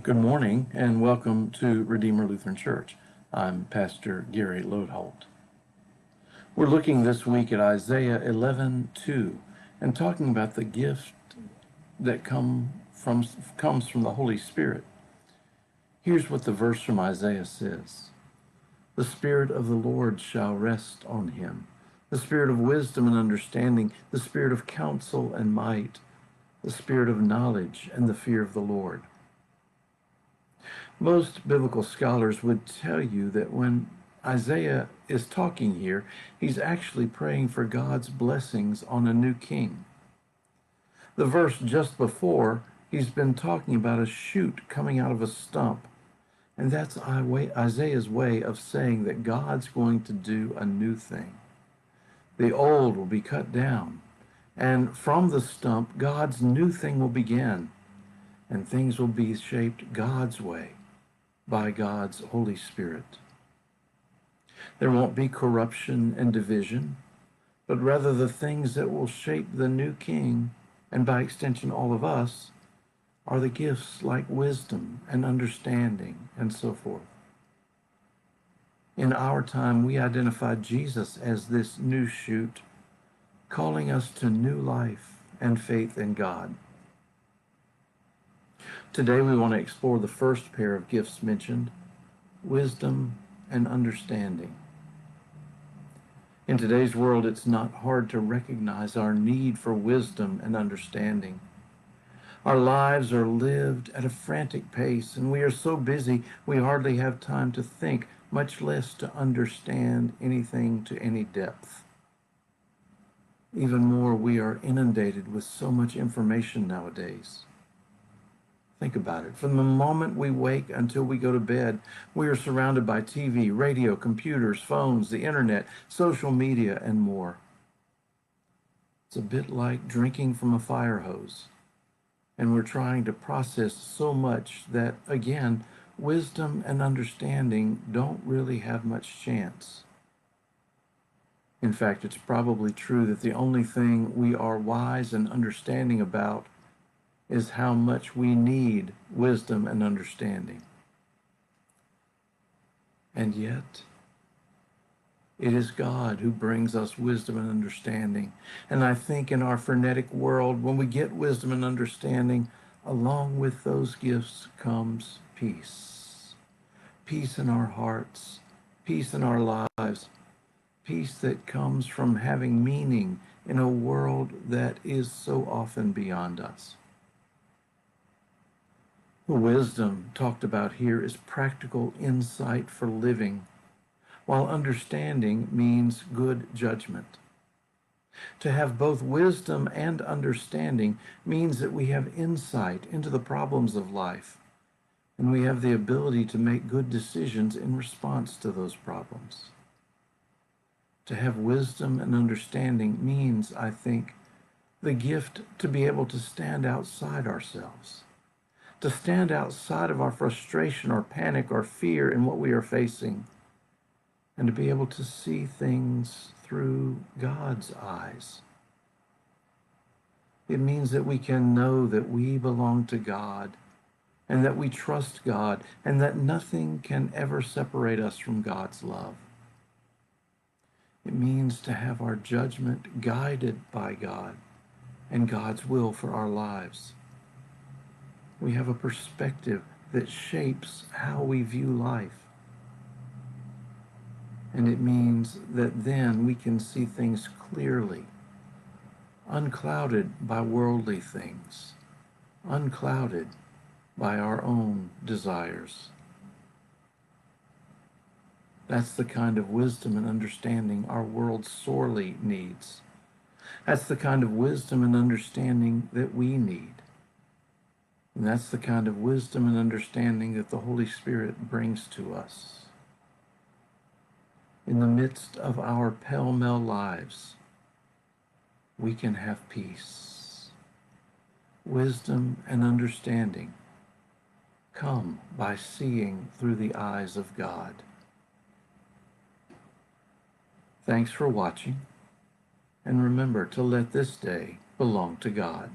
Good morning and welcome to Redeemer Lutheran Church. I'm Pastor Gary Lodeholt. We're looking this week at Isaiah 11:2 and talking about the gift that comes from the Holy Spirit. Here's what the verse from Isaiah says. The Spirit of the Lord shall rest on him, the Spirit of wisdom and understanding, the Spirit of counsel and might, the Spirit of knowledge and the fear of the Lord. Most biblical scholars would tell you that when Isaiah is talking here, he's actually praying for God's blessings on a new king. The verse just before, he's been talking about a shoot coming out of a stump. And that's Isaiah's way of saying that God's going to do a new thing. The old will be cut down, and from the stump, God's new thing will begin, and things will be shaped God's way, by God's Holy Spirit. There won't be corruption and division, but rather the things that will shape the new king, and by extension all of us, are the gifts like wisdom and understanding and so forth. In our time, we identified Jesus as this new shoot, calling us to new life and faith in God. Today we want to explore the first pair of gifts mentioned, wisdom and understanding. In today's world, it's not hard to recognize our need for wisdom and understanding. Our lives are lived at a frantic pace, and we are so busy we hardly have time to think, much less to understand anything to any depth. Even more, we are inundated with so much information nowadays. Think about it. From the moment we wake until we go to bed, we are surrounded by TV, radio, computers, phones, the internet, social media, and more. It's a bit like drinking from a fire hose, and we're trying to process so much that, again, wisdom and understanding don't really have much chance. In fact, it's probably true that the only thing we are wise and understanding about is how much we need wisdom and understanding. And yet, it is God who brings us wisdom and understanding. And I think in our frenetic world, when we get wisdom and understanding, along with those gifts comes peace. Peace in our hearts, peace in our lives, peace that comes from having meaning in a world that is so often beyond us. The wisdom talked about here is practical insight for living, while understanding means good judgment. To have both wisdom and understanding means that we have insight into the problems of life, and we have the ability to make good decisions in response to those problems. To have wisdom and understanding means, I think, the gift to be able to stand outside ourselves, to stand outside of our frustration or panic or fear in what we are facing, and to be able to see things through God's eyes. It means that we can know that we belong to God, and that we trust God, and that nothing can ever separate us from God's love. It means to have our judgment guided by God and God's will for our lives. We have a perspective that shapes how we view life. And it means that then we can see things clearly, unclouded by worldly things, unclouded by our own desires. That's the kind of wisdom and understanding our world sorely needs. That's the kind of wisdom and understanding that we need. And that's the kind of wisdom and understanding that the Holy Spirit brings to us. In the midst of our pell-mell lives, we can have peace. Wisdom and understanding come by seeing through the eyes of God. Thanks for watching, and remember to let this day belong to God.